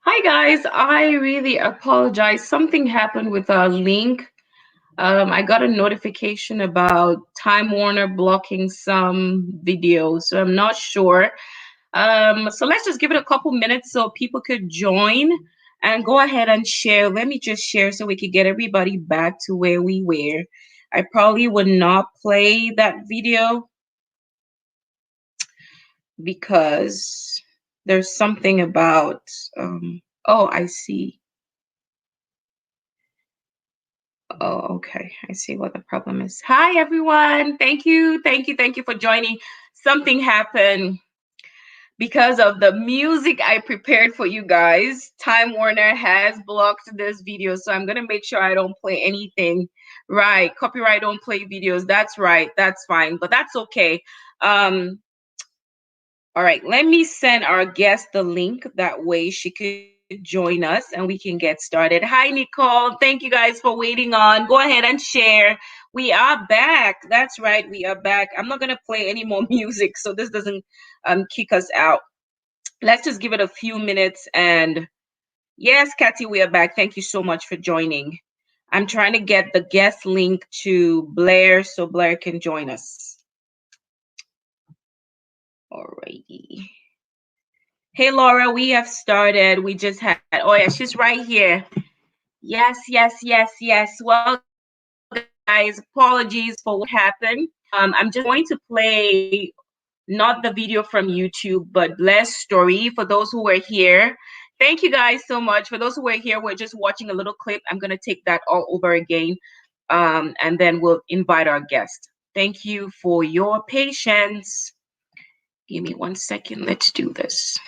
Hi guys, I really apologize. Something happened with our link. I got a notification about Time Warner blocking some videos, so I'm not sure. So let's just give it a couple minutes so people could join and go ahead and share. Let me just share so we could get everybody back to where we were. I probably would not play that video because there's something about, oh, I see. Oh, okay. I see what the problem is. Hi, everyone. Thank you for joining. Something happened because of the music I prepared for you guys. Time Warner has blocked this video, so I'm going to make sure I don't play anything. Right. Copyright don't play videos. That's right. That's fine, but that's okay. All right. Let me send our guest the link. That way she could join us and we can get started. Hi, Nicole. Thank you guys for waiting on. Go ahead and share. We are back. That's right. We are back. I'm not going to play any more music so this doesn't kick us out. Let's just give it a few minutes. And yes, Kathy, we are back. Thank you so much for joining. I'm trying to get the guest link to Blair so Blair can join us. Alrighty. Hey, Laura, we have started. We just had, oh, yeah, she's right here. Yes. Well, guys, apologies for what happened. I'm just going to play not the video from YouTube, but Bless story for those who were here. Thank you guys so much. For those who were here, we're just watching a little clip. I'm going to take that all over again, and then we'll invite our guest. Thank you for your patience. Give me 1 second. Let's do this.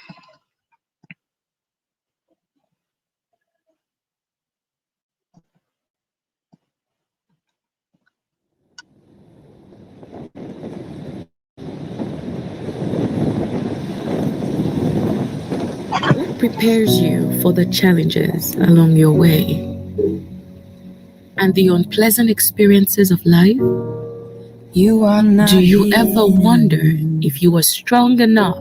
What prepares you for the challenges along your way and the unpleasant experiences of life? Do you ever wonder if you are strong enough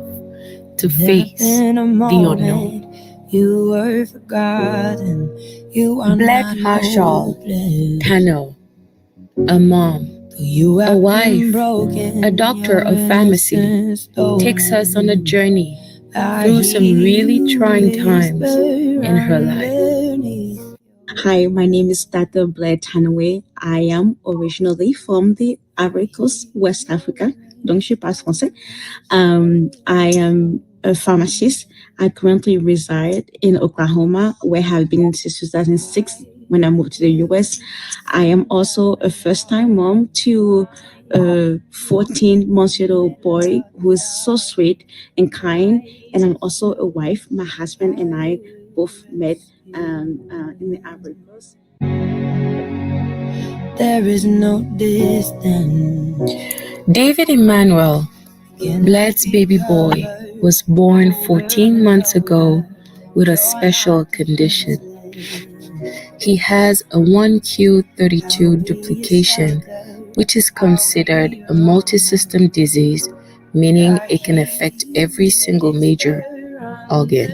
to face the unknown? You were forgotten. You are Bled Marshall, Tano, a mom, a wife, a doctor of pharmacy, takes us on a journey through some really trying times in her life. Hi, my name is Dr. Bled. I am originally from the Ivory Coast, West Africa. Donc, je parle français. I am a pharmacist. I currently reside in Oklahoma, where I've been since 2006 when I moved to the US. I am also a first-time mom to a 14-month-old boy who is so sweet and kind. And I'm also a wife. My husband and I both met in the Ivory Coast. There is no distance. David Emmanuel, Bled's baby boy, was born 14 months ago with a special condition. He has a 1q32 duplication, which is considered a multisystem disease, meaning it can affect every single major organ.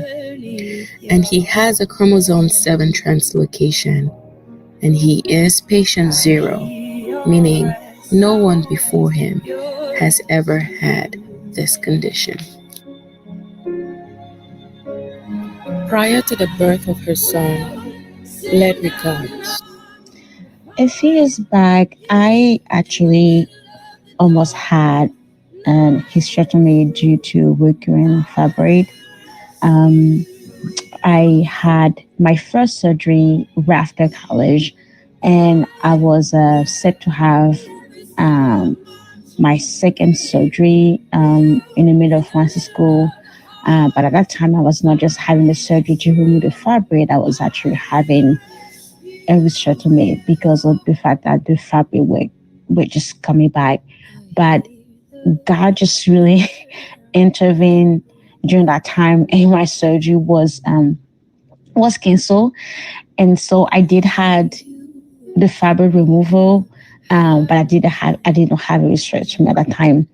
And he has a chromosome 7 translocation, and he is patient 0, meaning no one before him has ever had this condition. Prior to the birth of her son, Bled recounts. A few years back, I actually almost had an hysterectomy due to recurrent fibroid. I had my first surgery right after college, and I was set to have my second surgery in the middle of pharmacy school. But at that time, I was not just having the surgery to remove the fibroid, I was actually having a hysterectomy because of the fact that the fibroid were just coming back. But God just really intervened during that time, and my surgery was canceled, and so I did had the fibroid removal, but I did not have a hysterectomy at that time.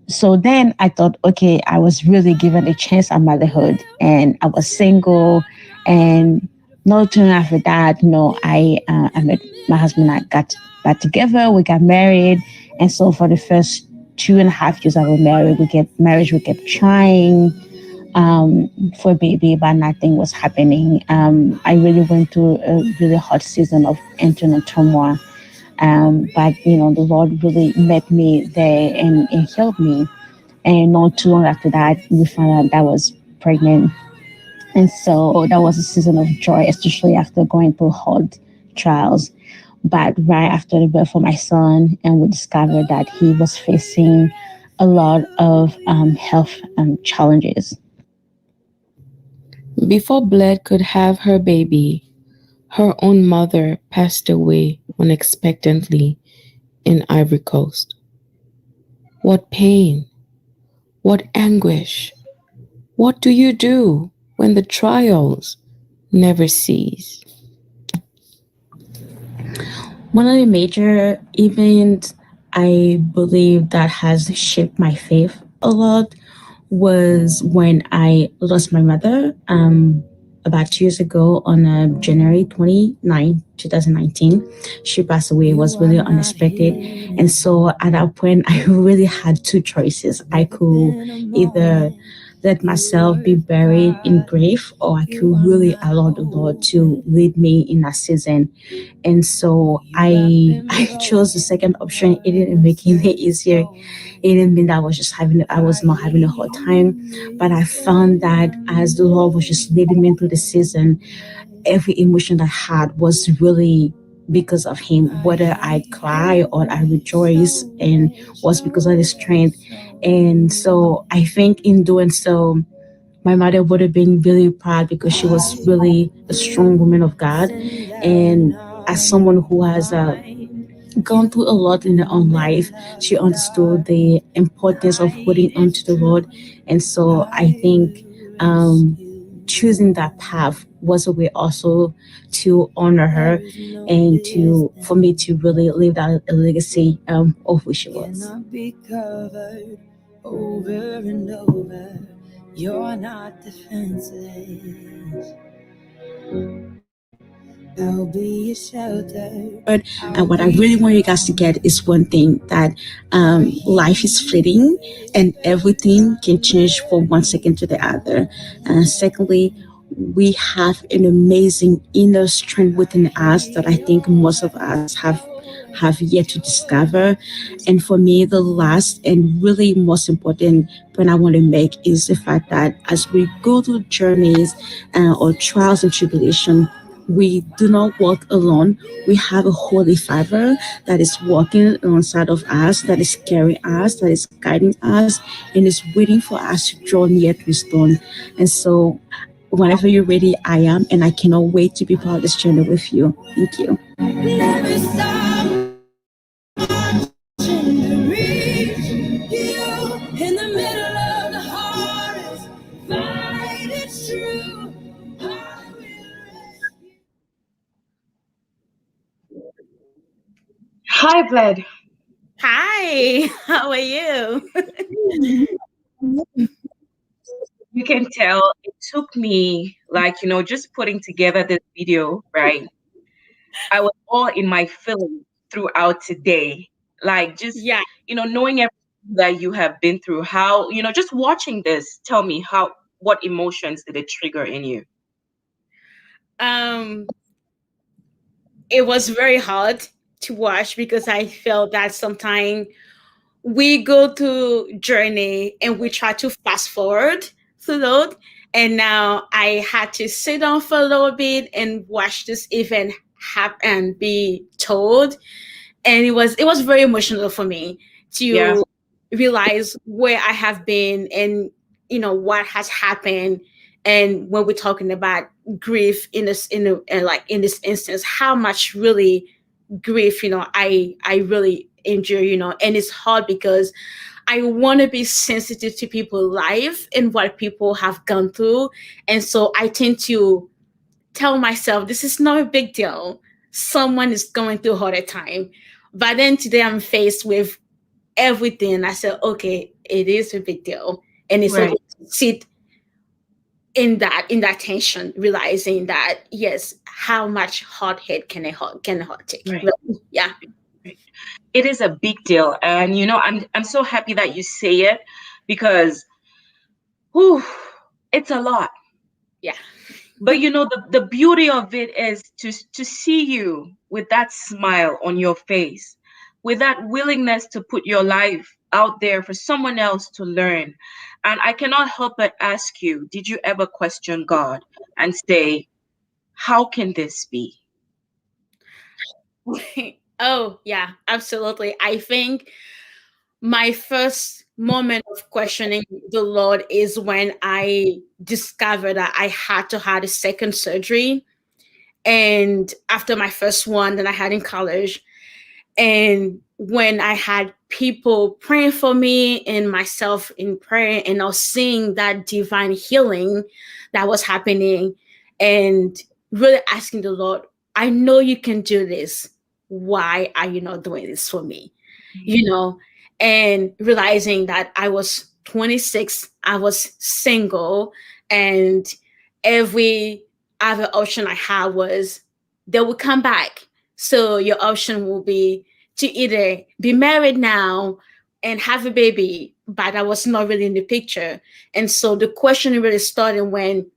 So then I thought, okay, I was really given a chance at motherhood, and I was single, and not too long after that, I met my husband. I got back together. We got married, and so for the first 2.5 years I was married, we kept trying for a baby, but nothing was happening. I really went through a really hard season of internal turmoil. But the Lord really met me there and healed me. And not too long after that, we found out that I was pregnant. And so that was a season of joy, especially after going through hard trials. But right after the birth of my son, and we discovered that he was facing a lot of health challenges. Before Bled could have her baby, her own mother passed away unexpectedly in Ivory Coast. What pain, what anguish. What do you do when the trials never cease? One of the major events I believe that has shaped my faith a lot was when I lost my mother about 2 years ago on January 29, 2019. She passed away. It was really unexpected. And so at that point, I really had two choices. I could either let myself be buried in grief, or I could really allow the Lord to lead me in that season. And so I chose the second option. It didn't make it any easier. It didn't mean that I was not having a hard time, but I found that as the Lord was just leading me through the season, every emotion I had was really because of Him. Whether I cry or I rejoice, and was because of His strength. And so I think in doing so, my mother would have been really proud because she was really a strong woman of God. And as someone who has gone through a lot in her own life, she understood the importance of holding on to the Lord. And so I think choosing that path was a way also to honor her and to for me to really leave that a legacy of who she was. But what I really want you guys to get is one thing, that life is fleeting and everything can change from one second to the other. Secondly, we have an amazing inner strength within us that I think most of us have yet to discover. And for me, the last and really most important point I want to make is the fact that as we go through journeys or trials and tribulation, we do not walk alone. We have a Holy Father that is walking alongside of us, that is carrying us, that is guiding us, and is waiting for us to draw near to His throne. And so, whenever you're ready, I am, and I cannot wait to be part of this journey with you. Thank you. Hi, Bled. Hi, how are you? You can tell it took me, like, just putting together this video, right? I was all in my feelings throughout today. Like, just, Yeah. knowing everything that you have been through, how, just watching this, tell me what emotions did it trigger in you? Um, it was very hard to watch because I felt that sometimes we go through journey and we try to fast forward through those. And now I had to sit down for a little bit and watch this event happen and be told. And it was very emotional for me Yeah. to realize where I have been and what has happened. And when we're talking about grief like in this instance, how much really grief I really endure, and it's hard because I want to be sensitive to people's life and what people have gone through. And so I tend to tell myself this is not a big deal. Someone is going through a harder time. But then today I'm faced with everything. I said, okay, it is a big deal. And it's okay Right. to sit in that tension, realizing that yes, how much hard hit can a heart take? Right. Really? Yeah, Right. It is a big deal. And I'm so happy that you say it because whew, it's a lot. yeah, But the beauty of it is to see you with that smile on your face, with that willingness to put your life out there for someone else to learn. And I cannot help but ask you, did you ever question God and say, how can this be? oh yeah, absolutely. I think my first moment of questioning the Lord is when I discovered that I had to have a second surgery. And after my first one that I had in college, and when I had people praying for me and myself in prayer, and I was seeing that divine healing that was happening, and really asking the Lord, I know you can do this. Why are you not doing this for me? You know, and realizing that I was 26, I was single, and every other option I had was they would come back. So your option will be to either be married now and have a baby, but I was not really in the picture. And so the question really started when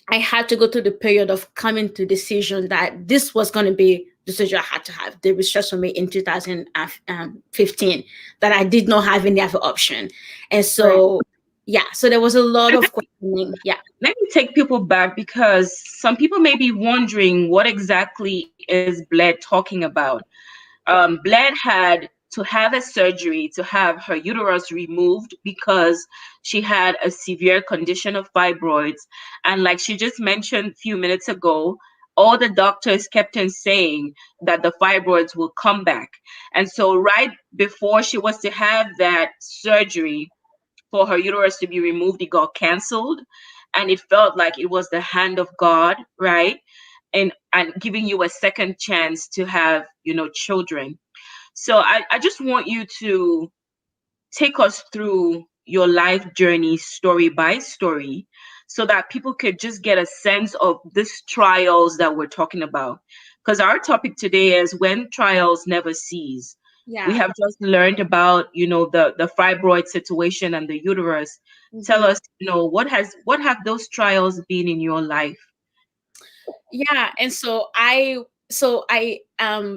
I had to go through the period of coming to decision that this was going to be the surgery I had to have. They researched for me in 2015 that I did not have any other option. And Right. so, yeah, so there was a lot of questioning. Yeah. Let me take people back because some people may be wondering what exactly is Bled talking about. Bled had to have a surgery to have her uterus removed because she had a severe condition of fibroids. And like she just mentioned a few minutes ago, all the doctors kept on saying that the fibroids will come back. And so, right before she was to have that surgery for her uterus to be removed, it got canceled. And it felt like it was the hand of God, right? And giving you a second chance to have children. So I just want you to take us through your life journey story by story so that people could just get a sense of these trials that we're talking about. Because our topic today is when trials never cease. We Yeah. have just learned about, the fibroid situation and the uterus. Tell Mhm. us, what have those trials been in your life? Yeah, and so I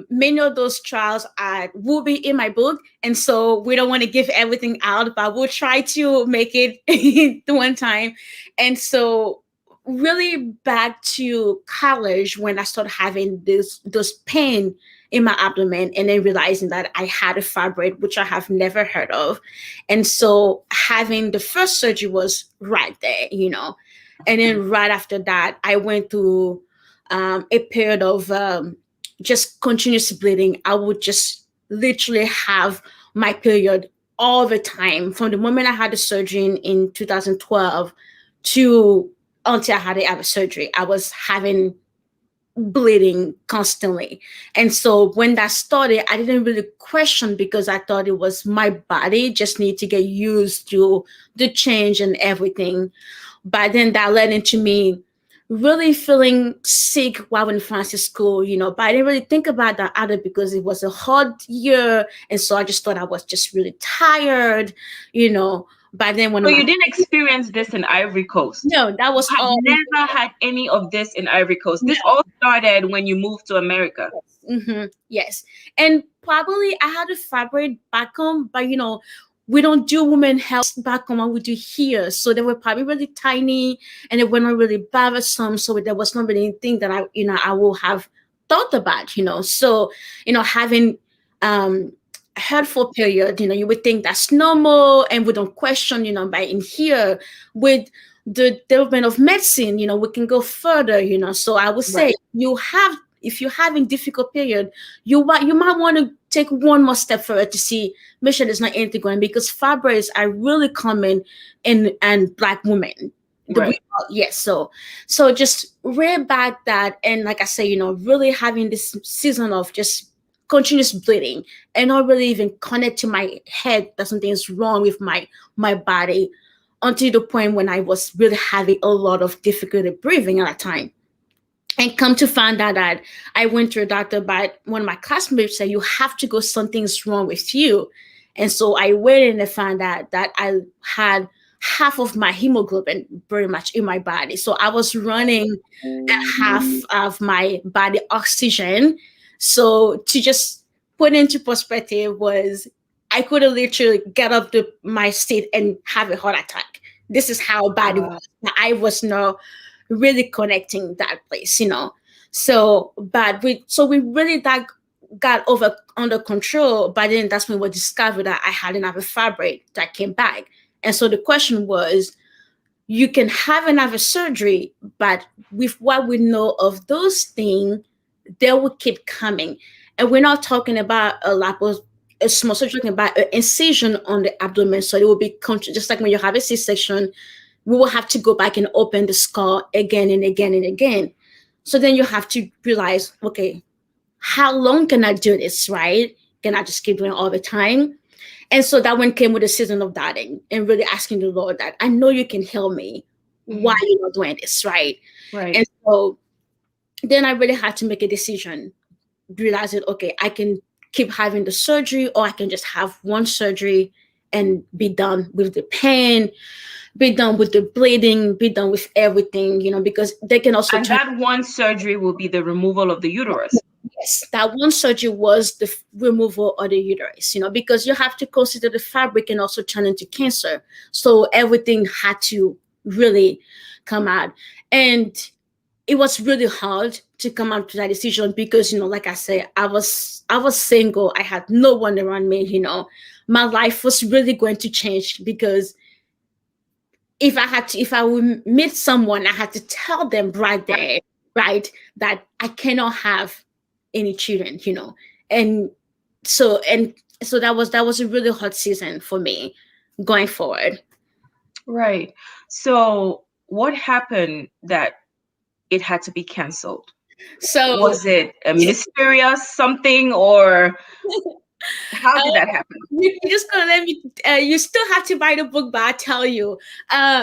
many of those trials are will be in my book, and so we don't want to give everything out, but we'll try to make it one time. And so really back to college when I started having this pain in my abdomen, and then realizing that I had a fibroid, which I have never heard of. And so having the first surgery was right there, and then right after that I went through a period of just continuous bleeding. I would just literally have my period all the time from the moment I had the surgery in 2012 to until I had to have a surgery. I was having bleeding constantly. And so when that started, I didn't really question because I thought it was my body just need to get used to the change and everything. But then that led into me really feeling sick while in Francis school, but I didn't really think about that either because it was a hard year. And so I just thought I was just really tired, you know. But then one So of my you didn't experience this in Ivory Coast. no, that You was had all never had any of this in Ivory Coast. This no. all started when you moved to America. Yes. And probably I had a fibroid back home, but we don't do women health back home what we do here. So they were probably really tiny and they were not really bothersome. So there was not really anything that I will have thought about, So, having hurtful period, you would think that's normal and we don't question, but in here with the development of medicine, we can go further, So I would say Right. if you're having difficult period, you might want to take one more step further to see, make sure there's not anything going on because fibroids are really common in and black women. Right. Yes, so just read back that and like I say, really having this season of just continuous bleeding and not really even connect to my head that something is wrong with my body, until the point when I was really having a lot of difficulty breathing at that time. And come to find out that I went to a doctor, but one of my classmates said, you have to go, something's wrong with you. And so I went in and found out that I had half of my hemoglobin very much in my body. So I was running at half of my body oxygen. So to just put into perspective was I could have literally get up to my seat and have a heart attack. This is how bad it was. I was not really connecting that place. So, but we really got over under control. But then that's when we discovered that I had another fibroid that came back. And so the question was, you can have another surgery, but with what we know of those things, they will keep coming. And we're not talking about a small surgery, talking about an incision on the abdomen. So it will be just like when you have a C-section, we will have to go back and open the skull again and again and again. So then you have to realize, okay, how long can I do this, right? Can I just keep doing it all the time? And so that one came with a season of doubting and really asking the Lord that I know you can heal me. Why are you not doing this, right? Right. And so then I really had to make a decision, realize that, okay, I can keep having the surgery, or I can just have one surgery and be done with the pain, be done with the bleeding, be done with everything, because they can also. And that one surgery will be the removal of the uterus. Yes, that one surgery was the removal of the uterus, because you have to consider the fabric and also turn into cancer. So everything had to really come out. And it was really hard to come out to that decision because, like I said, I was single. I had no one around me, My life was really going to change because if I would meet someone, I had to tell them right there, right, that I cannot have any children, and so that was a really hard season for me going forward. Right. So what happened that it had to be canceled? So Was it a mysterious something, or how did that happen? You just gonna let me. You still have to buy the book, but I tell you.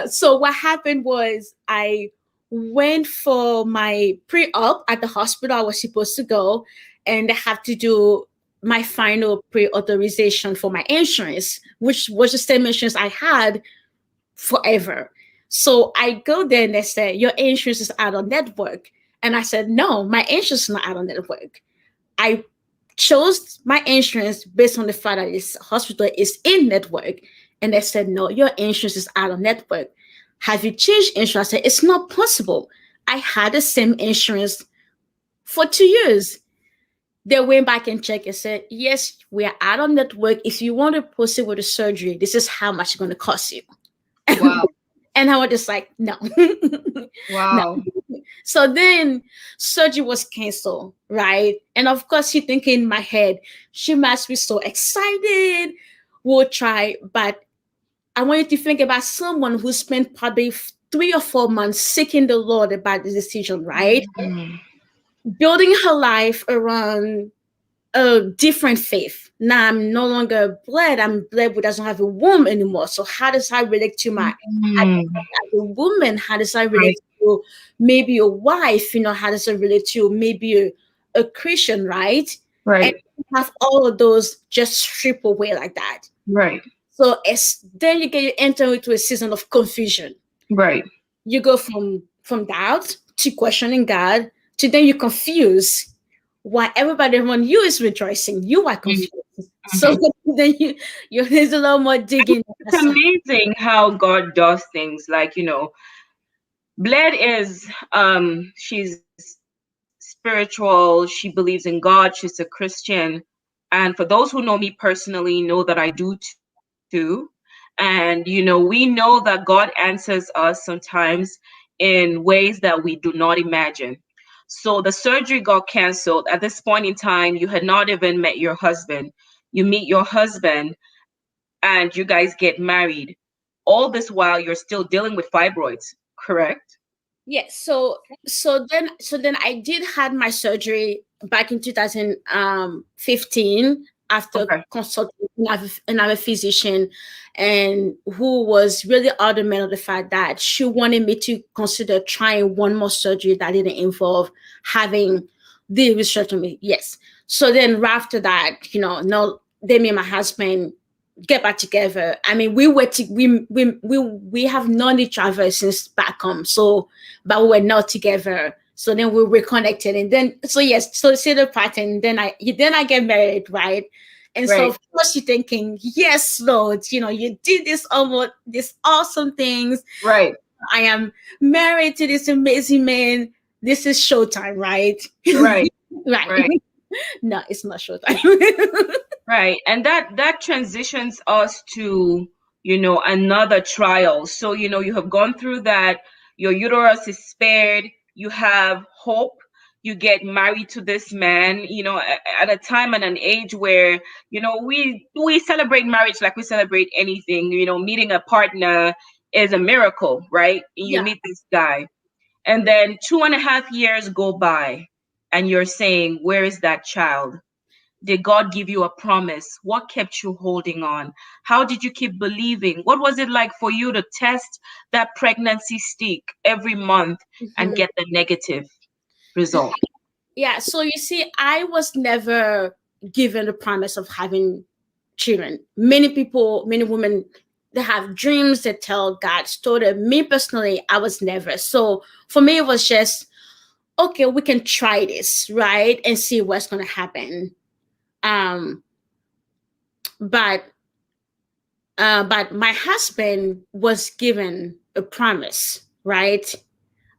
So what happened was I went for my pre-op at the hospital I was supposed to go, and I had to do my final pre-authorization for my insurance, which was the same insurance I had forever. So I go there and they say, your insurance is out of network. And I said, no, my insurance is not out of network. I chose my insurance based on the fact that this hospital is in network. And they said, no, your insurance is out of network. Have you changed insurance? I said, it's not possible. I had the same insurance for 2 years. They went back and checked and said, yes, we are out of network. If you want to proceed with the surgery, this is how much it's going to cost you. Wow. And I was just like, no. Wow. No. So then surgery was canceled, right? And of course, you think in my head, she must be so excited. We'll try. But I want you to think about someone who spent probably 3 or 4 months seeking the Lord about the decision, right? Mm-hmm. Building her life around a different faith. Now I'm no longer Bled. I'm Bled who doesn't have a womb anymore. So how does I relate to my as a woman? How does I relate to maybe a wife? How does I relate to maybe a Christian, right? Right. And have all of those just strip away like that. Right. So then you enter into a season of confusion. Right. You go from doubt to questioning God to then you're confused. Why everybody around you is rejoicing, you are confused. Mm-hmm. So then there's a lot more digging. It's amazing how God does things. Like, Bled is she's spiritual, she believes in God, she's a Christian. And for those who know me personally know that I do too. And we know that God answers us sometimes in ways that we do not imagine. So the surgery got canceled. At this point in time, you had not even met your husband. You meet your husband and you guys get married. All this while you're still dealing with fibroids, correct? Yes. So then I did had my surgery back in 2015 after Okay. consulting another physician, and who was really adamant of the fact that she wanted me to consider trying one more surgery that didn't involve having the hysterectomy. Yes. So then after that, no, then me and my husband get back together. I mean, we have known each other since back home. So, but we were not together. So then we reconnected, and then so yes, so see the pattern. Then I get married, right? And so Right. of course you're thinking, yes, Lord, you did this awesome things. Right. I am married to this amazing man. This is showtime, right? Right. Right. Right. No, it's not showtime. Right. And that transitions us to, another trial. So, you have gone through that, your uterus is spared, you have hope, you get married to this man, at a time and an age where, we celebrate marriage like we celebrate anything, meeting a partner is a miracle, right? You Yeah. meet this guy. And then 2.5 years go by and you're saying, where is that child? Did God give you a promise? What kept you holding on? How did you keep believing? What was it like for you to test that pregnancy stick every month and Mhm. get the negative result? Yeah, so you see, I was never given the promise of having children. Many people, many women, they have dreams, they tell God story. Me personally, I was never. So for me, it was just, okay, we can try this, right? And see what's gonna happen. Um, but but my husband was given a promise, right?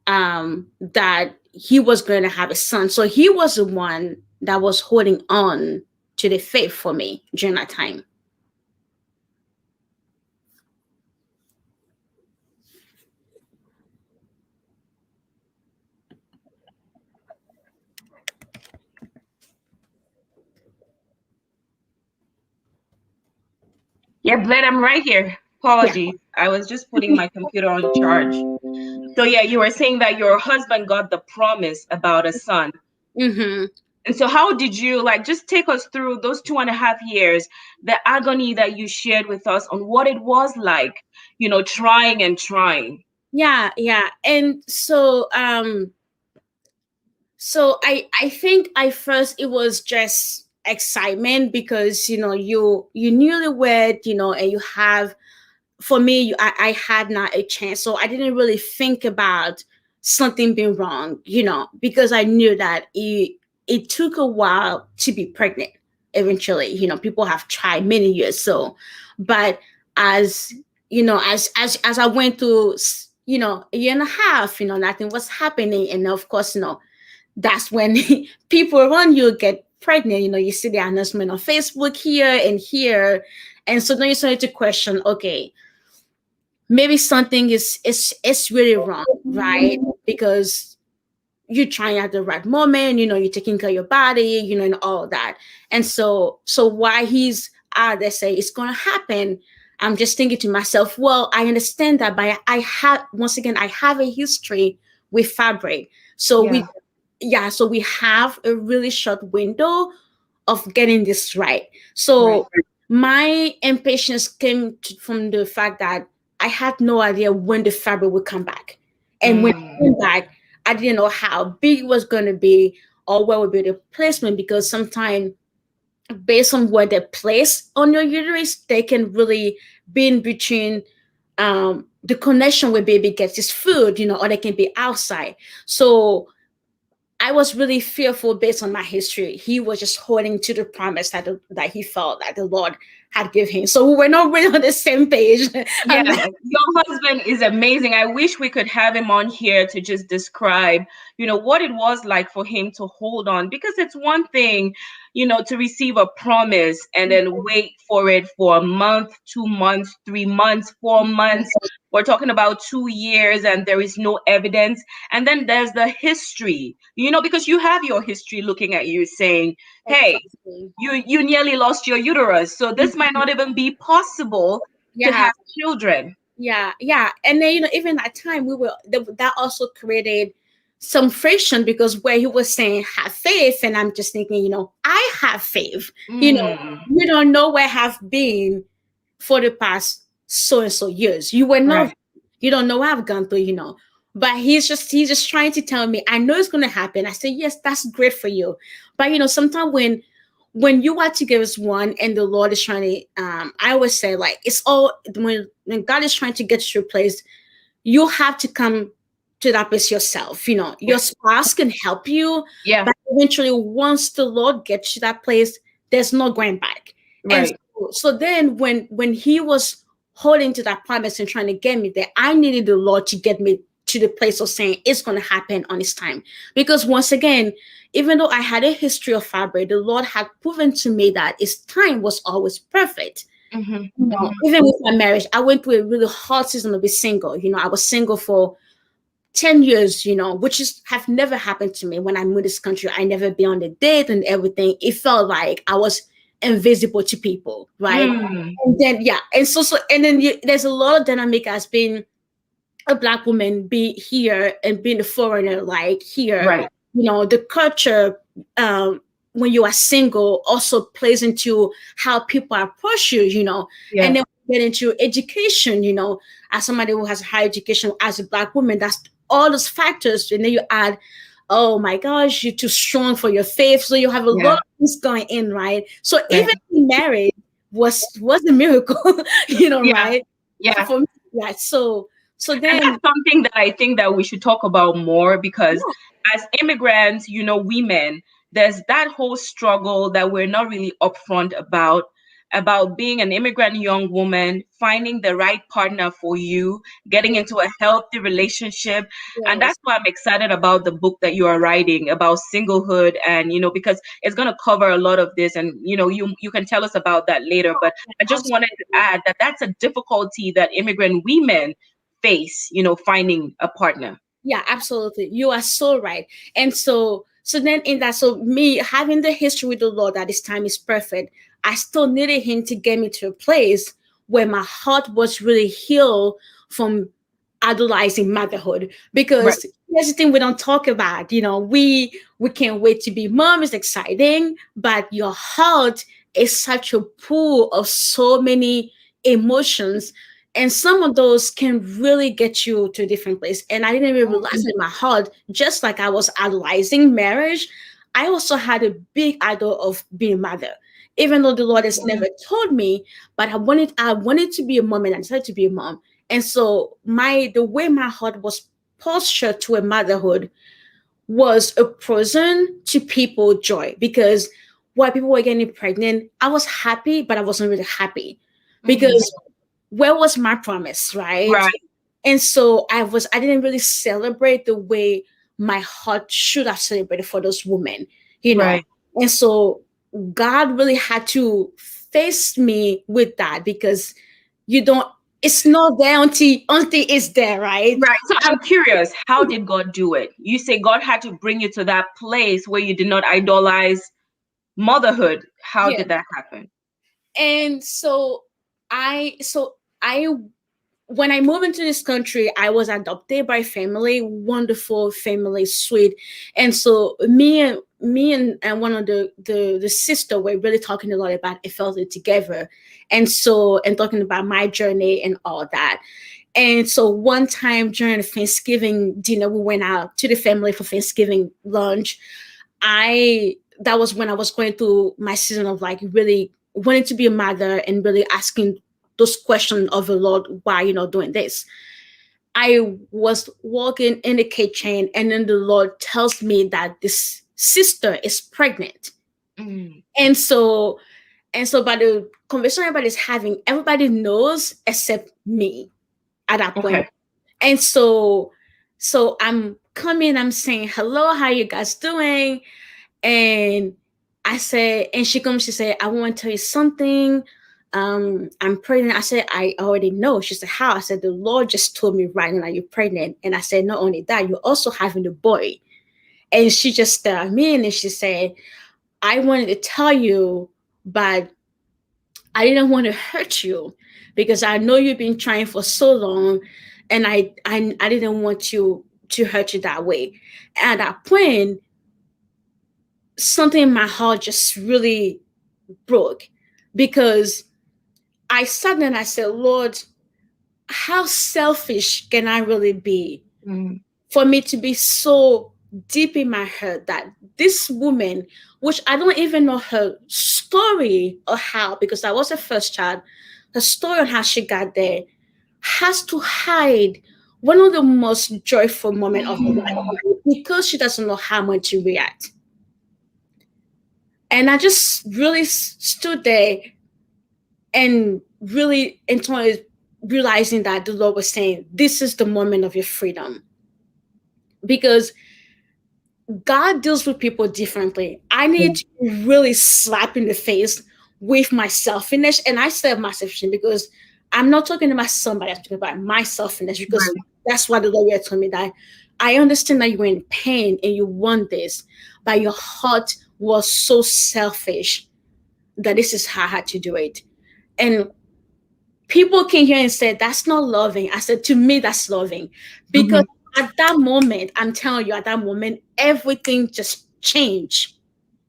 That he was going to have a son. So he was the one that was holding on to the faith for me during that time. Yeah, Bled, I'm right here. Yeah. Apologies. I was just putting my computer on charge. So, yeah, you were saying that your husband got the promise about a son. Mm-hmm. And so, how did you like just take us through those 2.5 years, the agony that you shared with us on what it was like, trying and trying? Yeah, yeah. And so I think I first it was just excitement because you newlywed, and you have, for me, I had not a chance. So I didn't really think about something being wrong, because I knew that it took a while to be pregnant eventually. People have tried many years. So, but as as I went through, a year and a half, nothing was happening. And of course, that's when people around you get pregnant. You see the announcement on Facebook here and here. And so then you started to question, okay, maybe something is really wrong, right? Because you're trying at the right moment, you're taking care of your body, and all of that. And so why he's they say it's gonna happen, I'm just thinking to myself, well, I understand that, but I have, once again, I have a history with fabric. So Yeah. so we have a really short window of getting this right. Right. So my impatience came from the fact that I had no idea when the fabric would come back. And when it Mm. came back, I didn't know how big it was going to be or what would be the placement, because sometimes based on where they're placed on your uterus, they can really be in between the connection where baby gets his food, or they can be outside. So I was really fearful based on my history. He was just holding to the promise that he felt that the Lord had given him. So we were not really on the same page. Yeah, your husband is amazing. I wish we could have him on here to just describe, what it was like for him to hold on. Because it's one thing, to receive a promise and then wait for it for a month, 2 months, 3 months, 4 months. We're talking about 2 years and there is no evidence. And then there's the history, because you have your history looking at you saying, hey, Exactly. you nearly lost your uterus. So this might not even be possible to Yeah, have children. yeah, yeah. And then even that time that also created some friction, because where he was saying have faith, and I'm just thinking, I have faith. Mm. You don't know where I have been for the past so and so years. You were not, Right. you don't know what I've gone through. But he's just trying to tell me, I know it's gonna happen. I say, yes, that's great for you. But sometimes when you are together as one and the Lord is trying to I always say, like, it's all when God is trying to get you to a place, you have to come to that place yourself. Your spouse can help you, Yeah. but eventually, once the Lord gets you that place, there's no going back. And Right. so then, when He was holding to that promise and trying to get me there, I needed the Lord to get me to the place of saying it's going to happen on His time. Because once again, even though I had a history of fibroid, the Lord had proven to me that His time was always perfect. Mm-hmm. Even with my marriage, I went through a really hard season of being single. I was single for 10 years, which is have never happened to me. When I moved this country, I never been on a date and everything. It felt like I was invisible to people, right? Mm. And then, yeah. And and then there's a lot of dynamic as being a Black woman, be here and being a foreigner, like here. Right. The culture, when you are single, also plays into how people approach you. And Yeah. then we get into education, as somebody who has higher education, as a Black woman, that's all those factors. And then you add, oh my gosh, you're too strong for your faith. So you have a lot Yeah. of things going in, right? So even Right. being married was a miracle, Yeah. right? Yeah. For me, yeah. So And then, that's something that I think that we should talk about more, because as immigrants, women, there's that whole struggle that we're not really upfront about being an immigrant young woman, finding the right partner for you, getting yeah, into a healthy relationship. And yes, that's why I'm excited about the book that you are writing about singlehood, and because it's going to cover a lot of this, and you can tell us about that later. But I just wanted to absolutely. add that that's a difficulty that immigrant women face, finding a partner. Yeah, absolutely. You are so right. And so then in that, so me having the history with the Lord that His time is perfect, I still needed Him to get me to a place where my heart was really healed from idolizing motherhood. Right. Because here's the thing we don't talk about. We can't wait to be mom, is exciting, but your heart is such a pool of so many emotions, and some of those can really get you to a different place. And I didn't even realize in my heart, just like I was idolizing marriage, I also had a big idol of being a mother. Even though the Lord has never told me, but I wanted to be a mom, and I decided to be a mom. And so the way my heart was postured to a motherhood was a prison to people joy, because while people were getting pregnant, I was happy, but I wasn't really happy, Mhm. because where was my promise, right? Right. And so I didn't really celebrate the way my heart should have celebrated for those women, you know. Right. And so God really had to face me with that, because you don't it's not there until it's there, right? Right. So I'm curious, how did God do it? You say God had to bring you to that place where you did not idolize motherhood. How Yeah. did that happen? And I when I moved into this country, I was adopted by family, wonderful family, sweet. And so me and one of the sister were really talking a lot about it, felt it together. And talking about my journey and all that. And so one time during the Thanksgiving dinner, we went out to the family for Thanksgiving lunch. I That was when I was going through my season of like really wanting to be a mother and really asking those questions of the Lord, why you not doing this? I was walking in the kitchen, and then the Lord tells me that this sister is pregnant. Mm. And so by the conversation everybody's having, everybody knows except me at that point. Okay. And so I'm coming, I'm saying, hello, how you guys doing? And I said, and she comes, she said, I want to tell you something. I'm pregnant. I said, I already know. She said, how? I said, the Lord just told me right now you're pregnant. And I said, not only that, you're also having a boy. And she just stared at me, and she said, I wanted to tell you, but I didn't want to hurt you, because I know you've been trying for so long, and I didn't want to hurt you that way. At that point, something in my heart just really broke, because I sat there and I said, Lord, how selfish can I really be Mm. for me to be so deep in my heart that this woman, which I don't even know her story or how, because I was her first child, her story on how she got there, has to hide one of the most joyful moments of her life because she doesn't know how much to react. And I just really stood there and really internally realizing that the Lord was saying, this is the moment of your freedom. Because God deals with people differently. I need to really slap in the face with my selfishness. And I say my selfishness because I'm not talking about somebody, I'm talking about my selfishness, because Right. that's what the Lord told me, that I understand that you're in pain and you want this, but your heart was so selfish that this is how I had to do it. And people can hear and say, that's not loving. I said, to me, that's loving. Because Mhm. at that moment, I'm telling you, at that moment, everything just changed.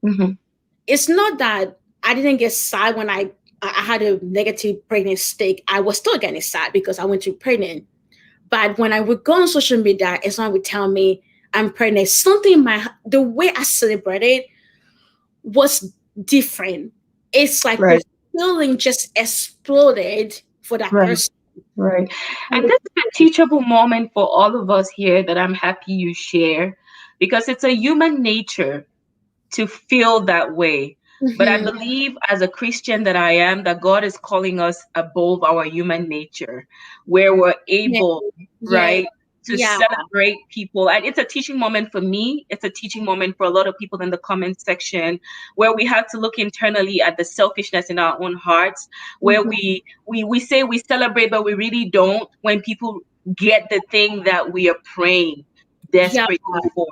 Mhm. It's not that I didn't get sad when I had a negative pregnant state. I was still getting sad because I went to pregnant. But when I would go on social media, someone would tell me I'm pregnant. Something in the way I celebrated was different. It's like the Right. feeling just exploded for that Right. person. Right. And this is a teachable moment for all of us here that I'm happy you share, because it's a human nature to feel that way. But I Mhm. believe, as a Christian that I am, that God is calling us above our human nature, where we're Yeah, able, yeah, right, to yeah, celebrate people. And it's a teaching moment for me. It's a teaching moment for a lot of people in the comment section, where we have to look internally at the selfishness in our own hearts, where mhm, we say we celebrate, but we really don't, when people get the thing that we are praying yeah, desperately for.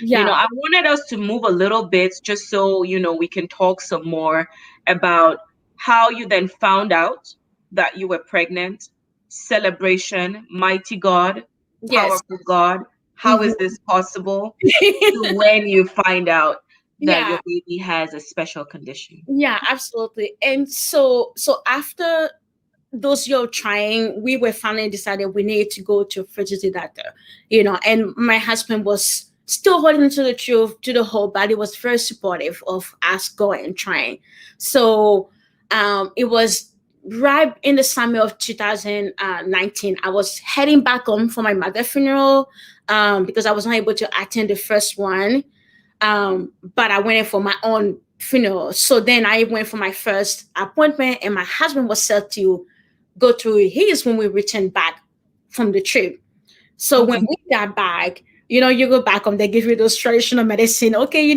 yeah, I wanted us to move a little bit just so, we can talk some more about how you then found out that you were pregnant, celebration, mighty God, yes, powerful God. How is mhm. this possible? To when you find out that Yeah, your baby has a special condition. yeah, absolutely. And so after those year of trying, we were finally decided we needed to go to a fertility doctor, and my husband was still holding to the truth, to the whole, but he was very supportive of us going and trying. So it was right in the summer of 2019. I was heading back home for my mother's funeral, because I was not able to attend the first one. But I went in for my own funeral. So then I went for my first appointment, and my husband was set to go to his when we returned back from the trip. So when Okay. we got back, you go back home, they give you those traditional medicine. Okay,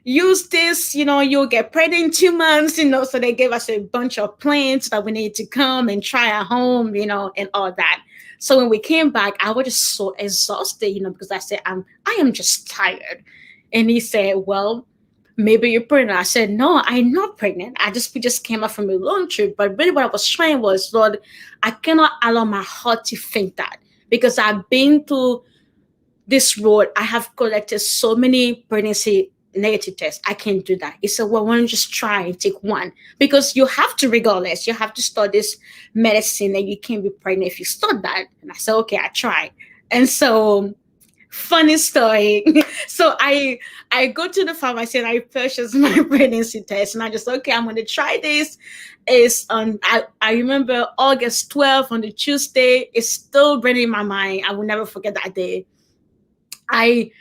use this, you'll get pregnant in 2 months, So they gave us a bunch of plants that we need to come and try at home, and all that. So when we came back, I was just so exhausted, because I said, I am just tired. And he said, well, maybe you're pregnant. I said, no, I'm not pregnant. We just came back from a long trip. But really what I was trying was, Lord, I cannot allow my heart to think that, because I've been through this road. I have collected so many pregnancy negative tests. I can't do that. He said, well, why don't you just try and take one? Because you have to, regardless, you have to start this medicine and you can't be pregnant if you start that. And I said, okay, I tried. And so, funny story. So I go to the pharmacy and I purchase my pregnancy test, and I just, okay, I'm gonna try this. It's on I remember August 12th on the Tuesday. It's still burning in my mind. I will never forget that day. I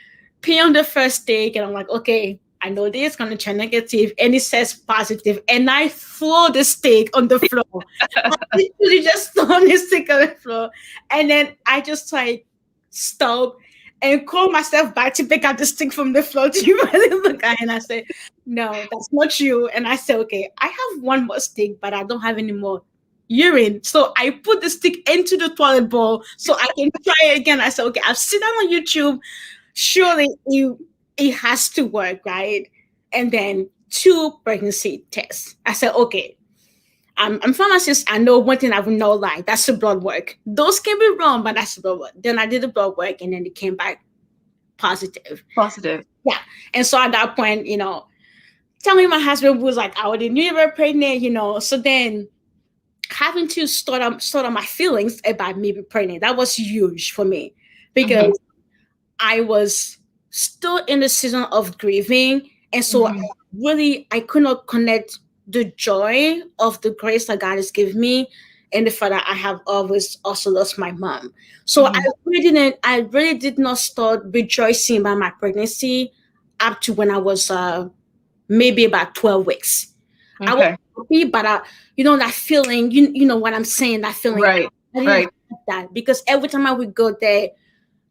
pee on the first stick and I'm like, okay, I know this is gonna turn negative, and it says positive, and I throw the stick on the floor. I literally just throw the stick on the floor, and then I just like stop and call myself back to pick up the stick from the floor to really look at it. And I said, no, that's not you. And I said, okay, I have one more stick, but I don't have any more urine. So I put the stick into the toilet bowl so I can try it again. I said, okay, I've seen that on YouTube. Surely it has to work, right? And then 2 pregnancy tests. I said, okay, I'm pharmacist. I know one thing I will not lie. That's the blood work. Those can be wrong, but that's the blood work. Then I did the blood work, and then it came back positive. Positive. Yeah. And so at that point, telling my husband was like, I already knew you were pregnant, So then having to sort on my feelings about me being pregnant, that was huge for me because I was still in the season of grieving. And so I could not connect the joy of the grace that God has given me and the fact that I have always also lost my mom. So I really did not start rejoicing about my pregnancy up to when I was maybe about 12 weeks. I was happy, but that feeling, you know what I'm saying, that feeling. Right. I didn't have that because every time I would go there,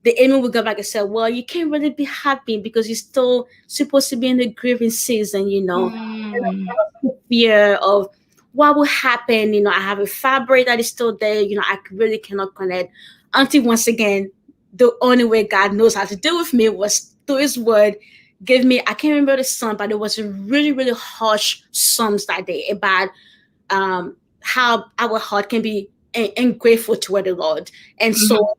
the enemy would go back and say, well, you can't really be happy because you're still supposed to be in the grieving season, And the fear of what will happen. I have a fabric that is still there, I really cannot connect until once again, the only way God knows how to deal with me was through his word. Give me, I can't remember the song, but it was a really, really harsh songs that day about how our heart can be ungrateful toward the Lord. And so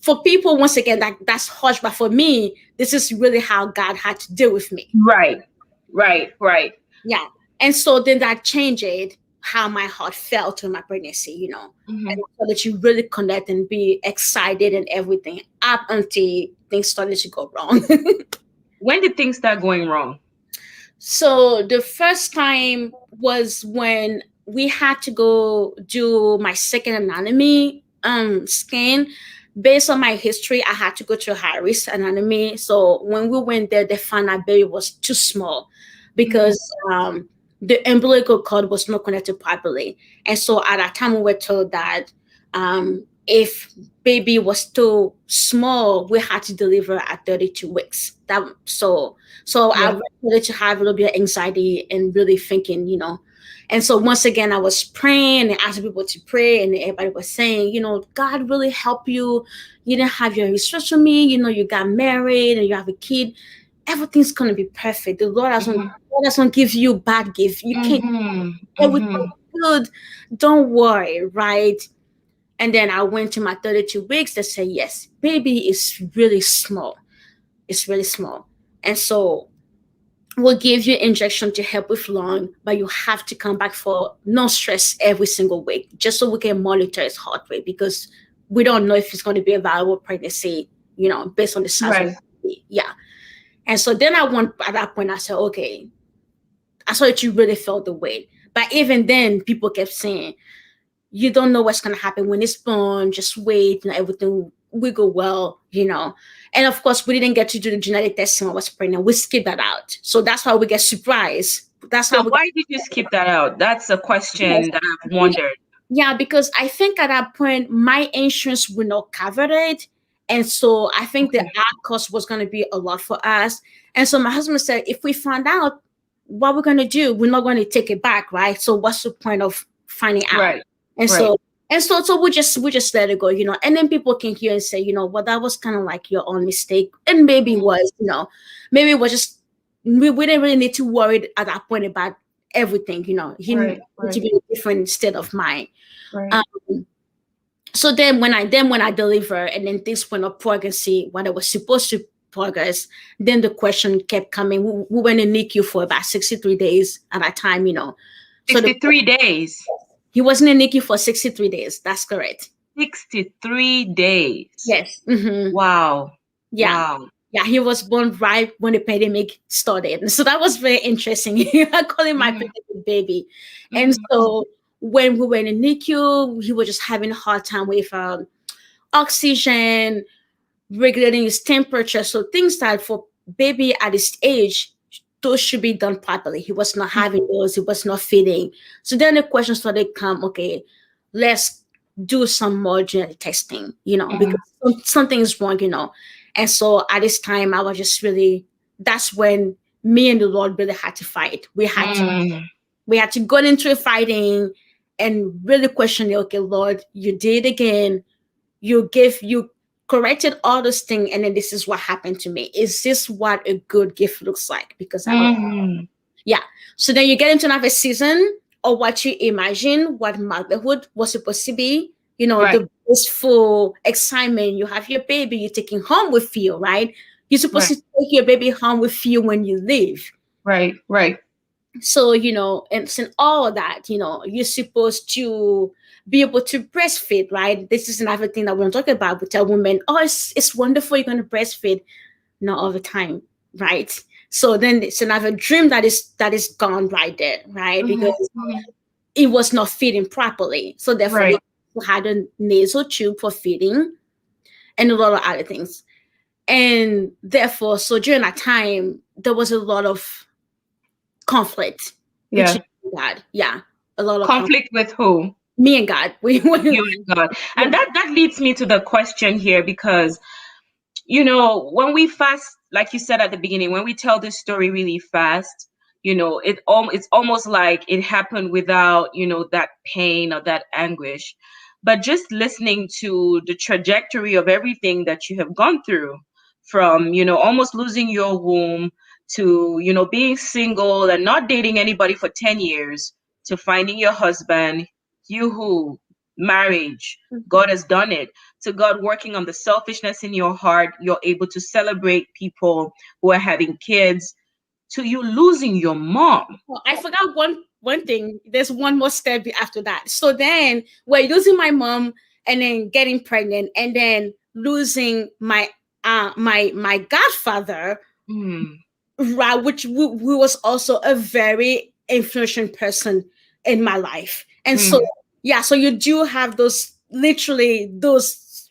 for people, once again, that's harsh, but for me, this is really how God had to deal with me. Right. Yeah. And so then that changed how my heart felt in my pregnancy, and so that you really connect and be excited and everything up until things started to go wrong. When did things start going wrong? So the first time was when we had to go do my second anatomy scan. Based on my history, I had to go to a high risk anatomy. So when we went there, they found our baby was too small because the umbilical cord was not connected properly. And so at that time, we were told that if baby was too small, we had to deliver at 32 weeks. I wanted to have a little bit of anxiety and really thinking, And so once again, I was praying and asking people to pray, and everybody was saying, God really helped you. You didn't have your research on me. You got married and you have a kid. Everything's gonna be perfect. The Lord doesn't give you a bad gift. You can't. Everything's good. Don't worry, right? And then I went to my 32 weeks. They said, yes, baby is really small. It's really small. And so we'll give you injection to help with lung, but you have to come back for no stress every single week, just so we can monitor his heart rate, because we don't know if it's going to be a viable pregnancy, based on the size of the baby. Yeah. And so then at that point, I said, okay, I saw that you really felt the weight. But even then, people kept saying, you don't know what's going to happen when it's born. Just wait, everything will go well, And of course, we didn't get to do the genetic testing when I was pregnant. We skipped that out. So that's why we get surprised. Why did you skip that out? That's a question that I've wondered. Yeah, because I think at that point, my insurance would not cover it. And so I think the ad cost was going to be a lot for us. And so my husband said, if we find out what we're going to do, we're not going to take it back, right? So what's the point of finding out? Right. And so we just let it go, and then people can hear and say, well, that was kind of like your own mistake. And maybe it was, maybe it was just, we didn't really need to worry at that point about everything, he needed to be in a different state of mind. Right. So then when I delivered and then things went up pregnancy when it was supposed to progress, then the question kept coming. We went in NICU for about 63 days at that time, 63 days. He wasn't in NICU for 63 days. That's correct. 63 days. Yes. Wow. Yeah. Wow. Yeah, he was born right when the pandemic started. So that was very interesting. I call him my baby. And so when we were in NICU, he was just having a hard time with oxygen, regulating his temperature. So things that for baby at his age, those should be done properly. He was not having those. He was not feeding. So then the question started come, okay, let's do some more genetic testing, because something is wrong, And so at this time, I was just really, that's when me and the Lord really had to fight. We had to go into fighting and really question, okay, Lord, you did it again. You corrected all those things, and then this is what happened to me. Is this what a good gift looks like? Because I don't. Yeah. So then you get into another season or what you imagine what motherhood was supposed to be. Right. The blissful excitement. You have your baby, you're taking home with you, right? You're supposed Right. to take your baby home with you when you leave. Right. Right. So, and in all of that, you're supposed to be able to breastfeed, right? This is another thing that we're talking about. We tell women, oh, it's wonderful, you're going to breastfeed. Not all the time, right? So then it's another dream that is gone right there, right? Mhm, Because mhm. it was not feeding properly. So therefore, Right. they had a nasal tube for feeding and a lot of other things. And therefore, so during that time, there was a lot of conflict Yeah. between God. Yeah, a lot of conflict. Conflict with who? Me and God. You and God. Yeah, And that leads me to the question here, because when we fast, like you said at the beginning, when we tell this story really fast, it's almost like it happened without, that pain or that anguish. But just listening to the trajectory of everything that you have gone through, from, almost losing your womb, to, being single and not dating anybody for 10 years, to finding your husband, you who marriage, God has done it, to God working on the selfishness in your heart, you're able to celebrate people who are having kids, to you losing your mom. oh, I forgot one thing. There's one more step after that. So then we're losing my mom, and then getting pregnant, and then losing my godfather, Mm, right? Which who was also a very influential person in my life. And so mm. yeah, so you do have those, literally those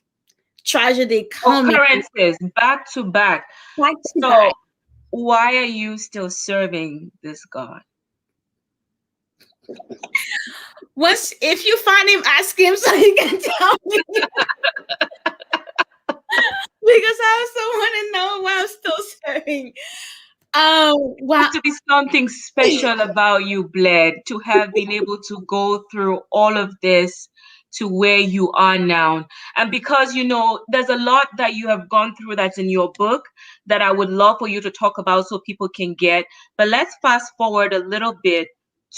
tragedy coming Occurrences back to back. back to back. So why are you still serving this God? Once, if you find him, ask him so he can tell me. Because I also want to know why I'm still serving. Has Well, to be something special about you, Bled, to have been able to go through all of this to where you are now. And because, there's a lot that you have gone through that's in your book that I would love for you to talk about so people can get. But let's fast forward a little bit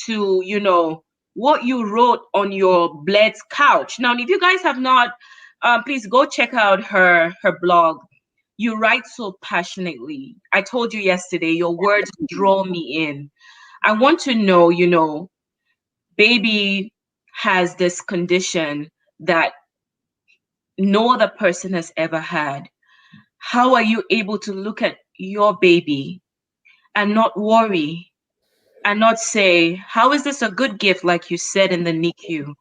to, what you wrote on your Bled's couch. Now, if you guys have not, please go check out her blog. You write so passionately. I told you yesterday, your words draw me in. I want to know, baby has this condition that no other person has ever had. How are you able to look at your baby and not worry and not say, how is this a good gift, like you said in the NICU?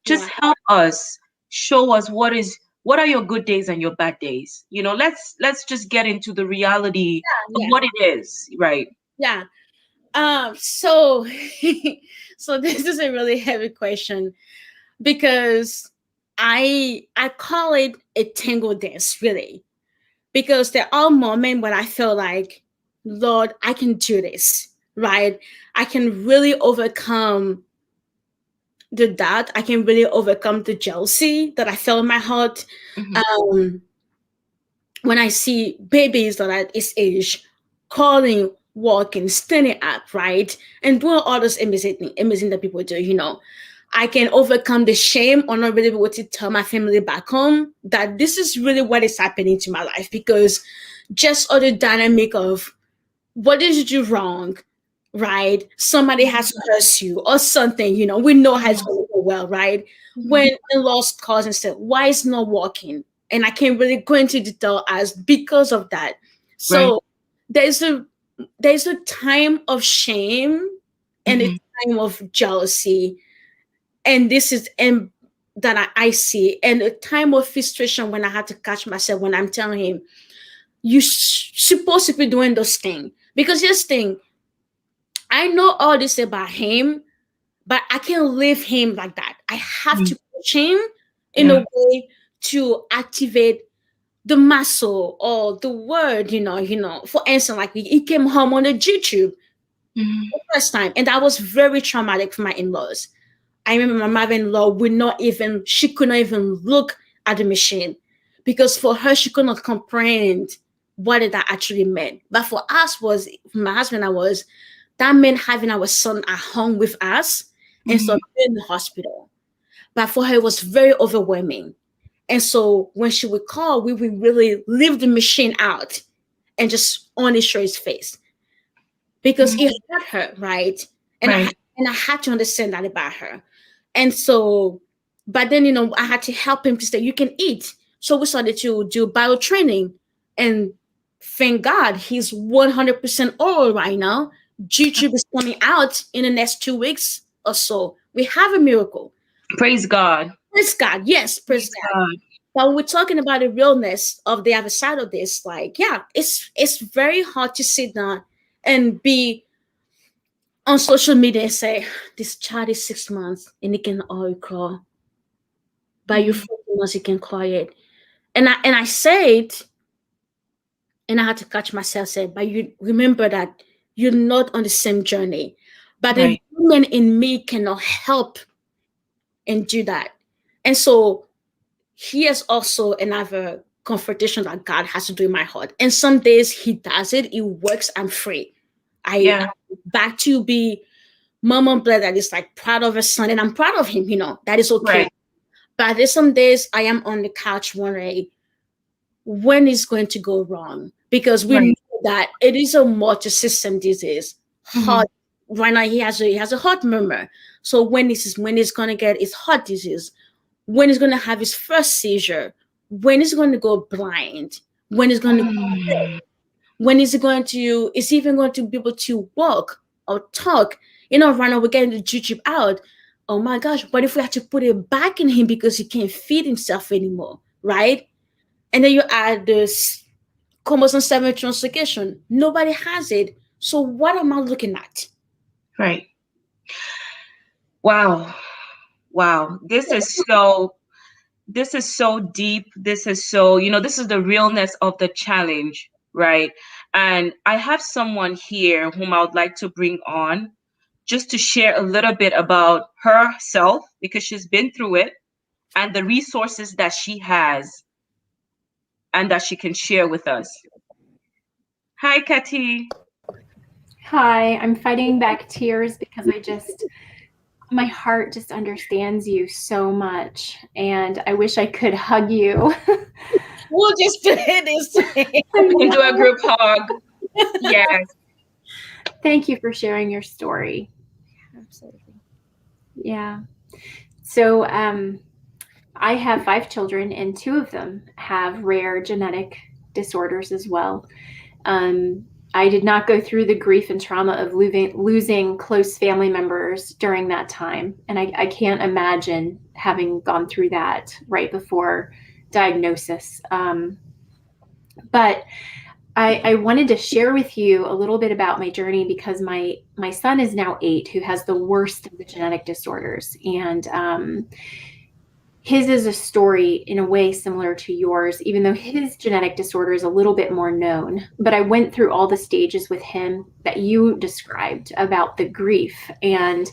Just yeah, help us, show us what are your good days and your bad days. Let's just get into the reality of yeah, what it is, right? yeah. So, so this is a really heavy question, because I call it a tango dance, really, because there are moments when I feel like, Lord, I can do this, right? I can really overcome the doubt. I can really overcome the jealousy that I feel in my heart. Hmm. Um, when I see babies that are at this age crawling, walking, standing up, right, and doing all those amazing that people do, I can overcome the shame or not really be able to tell my family back home that this is really what is happening to my life, because just all the dynamic of what did you do wrong, right? Somebody has hurt you or something, we know how it's going to go well, right? Hmm. When a lost cause and said, why is not working? And I can't really go into detail as because of that. Right. So there's a there's a time of shame and a Hmm. time of jealousy. And this is and that I see, and a time of frustration when I had to catch myself when I'm telling him, you supposed to be doing those things. Because this thing, I know all this about him, but I can't leave him like that. I have to push him in a Yeah. way to activate the muscle or the word, For instance, like he came home on the YouTube Hmm. the first time, and that was very traumatic for my in-laws. I remember my mother-in-law she could not even look at the machine, because for her, she could not comprehend what it actually meant. But for us, was for my husband, that meant having our son at home with us. And so in the hospital. But for her, it was very overwhelming. And so when she would call, we would really leave the machine out and just only show his face because it hurt her, right? And I had to understand that about her. And so, but then, I had to help him to say, you can eat. So we started to do bio training. And thank God he's 100% oral right now. YouTube is coming out in the next 2 weeks or so. We have a miracle. Praise God. Praise God. Yes, praise God. But when we're talking about the realness of the other side of this, like, yeah, it's very hard to sit down and be on social media and say, this child is 6 months and it can all crawl. By your 14 months, it can quiet. And I said, and I had to catch myself saying, but you remember that you're not on the same journey. But the woman in me cannot help and do that. And so here's also another confrontation that God has to do in my heart. And some days he does it, it works, I'm free. I'm back to be Mama Bled that is like proud of her son, and I'm proud of him, that is okay. But there's some days I am on the couch wondering when it's going to go wrong, because we know that it is a multi-system disease. Heart, right now he has a heart murmur. So when he's going to get his heart disease, when he's going to have his first seizure, when he's going to go blind, when he's going to when is he even going to be able to walk or talk? Right now we're getting the jujube out. Oh my gosh, what if we have to put it back in him because he can't feed himself anymore, right? And then you add this chromosome 7 translocation. Nobody has it. So what am I looking at? Right. Wow. This is so deep. This is so, this is the realness of the challenge, right? And I have someone here whom I would like to bring on just to share a little bit about herself, because she's been through it and the resources that she has and that she can share with us. Hi, Kati. Hi, I'm fighting back tears because my heart just understands you so much, and I wish I could hug you. We'll just do this. We can do a group hug. Yes. Thank you for sharing your story. Absolutely. Yeah. So I have 5 children, and 2 of them have rare genetic disorders as well. I did not go through the grief and trauma of losing close family members during that time. And I can't imagine having gone through that right before diagnosis. But I wanted to share with you a little bit about my journey, because my son is now 8, who has the worst of the genetic disorders. And his is a story in a way similar to yours, even though his genetic disorder is a little bit more known. But I went through all the stages with him that you described about the grief. And,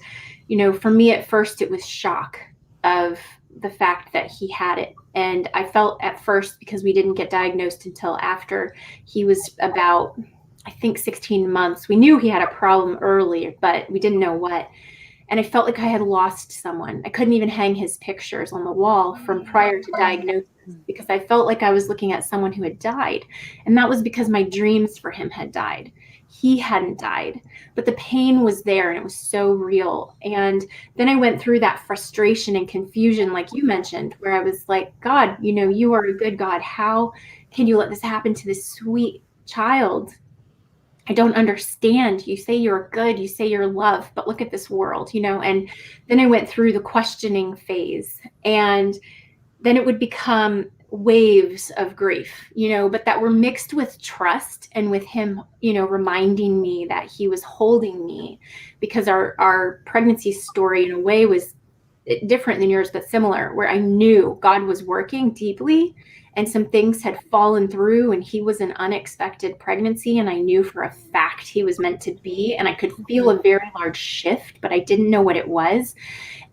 for me at first, it was shock of the fact that he had it. And I felt at first, because we didn't get diagnosed until after he was about, I think, 16 months. We knew he had a problem earlier, but we didn't know what. And I felt like I had lost someone. I couldn't even hang his pictures on the wall from prior to diagnosis, because I felt like I was looking at someone who had died. And that was because my dreams for him had died. He hadn't died, but the pain was there, and it was so real. And then I went through that frustration and confusion, like you mentioned, where I was like, God, you are a good God. How can you let this happen to this sweet child? I don't understand. You say you're good, you say you're love, but look at this world, And then I went through the questioning phase, and then it would become waves of grief, but that were mixed with trust and with him, reminding me that he was holding me, because our pregnancy story in a way was different than yours, but similar, where I knew God was working deeply and some things had fallen through, and he was an unexpected pregnancy. And I knew for a fact he was meant to be, and I could feel a very large shift, but I didn't know what it was.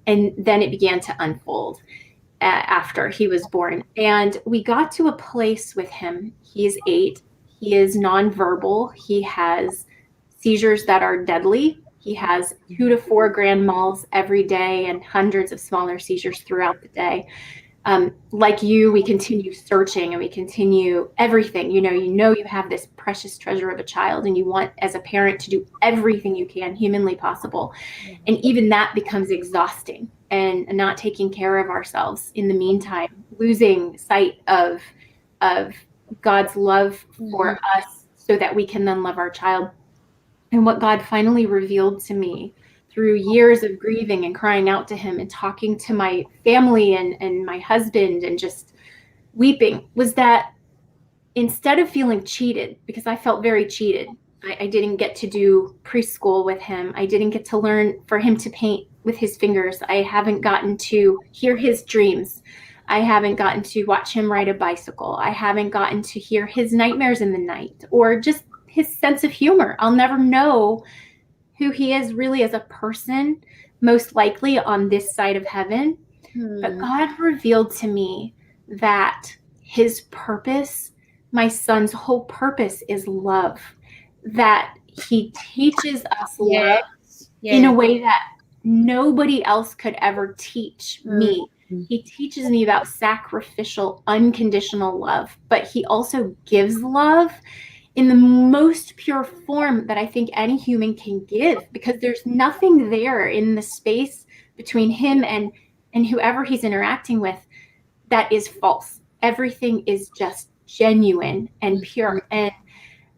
And then it began to unfold after he was born. And we got to a place with him. He is 8. He is nonverbal. He has seizures that are deadly. He has 2 to 4 grand malls every day and hundreds of smaller seizures throughout the day. Like you, we continue searching and we continue everything. You know, you have this precious treasure of a child and you want as a parent to do everything you can humanly possible. And even that becomes exhausting, and not taking care of ourselves in the meantime, losing sight of God's love for us so that we can then love our child. And what God finally revealed to me through years of grieving and crying out to him and talking to my family and my husband and just weeping was that instead of feeling cheated, because I felt very cheated, I didn't get to do preschool with him. I didn't get to learn for him to paint with his fingers. I haven't gotten to hear his dreams. I haven't gotten to watch him ride a bicycle. I haven't gotten to hear his nightmares in the night or just his sense of humor. I'll never know who he is really as a person, most likely on this side of heaven. But God revealed to me that his purpose, my son's whole purpose, is love. That he teaches us love in a way that nobody else could ever teach me. He teaches me about sacrificial, unconditional love, but he also gives love in the most pure form that I think any human can give, because there's nothing there in the space between him and whoever he's interacting with that is false. Everything is just genuine and pure. And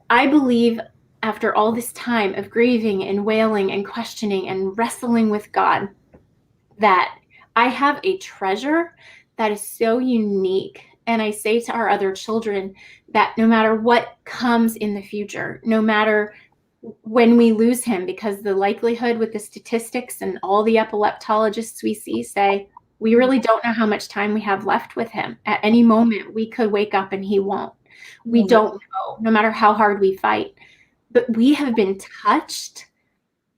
I believe after all this time of grieving and wailing and questioning and wrestling with God, that I have a treasure that is so unique. And I say to our other children that no matter what comes in the future, no matter when we lose him, because the likelihood with the statistics and all the epileptologists we see say, we really don't know how much time we have left with him. At any moment, we could wake up and he won't. We don't know, no matter how hard we fight. But we have been touched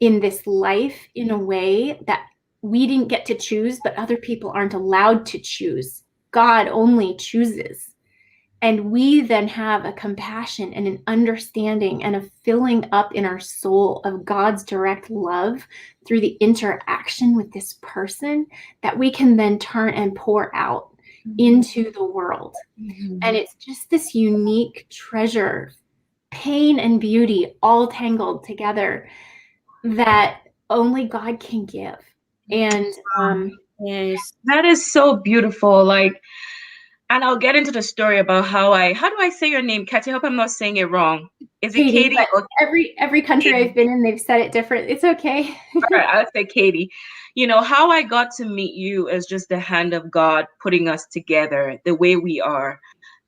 in this life in a way that we didn't get to choose, but other people aren't allowed to choose. God only chooses. And we then have a compassion and an understanding and a filling up in our soul of God's direct love through the interaction with this person that we can then turn and pour out into the world. And it's just this unique treasure, pain and beauty all tangled together that only God can give. And that is so beautiful. Like, and I'll get into the story about how do I say your name, Katie? I hope I'm not saying it wrong. Is it Katie? Or every country Katie. I've been in, they've said it different. It's okay. All right, I'll say Katie. You know, how I got to meet you is just the hand of God putting us together the way we are.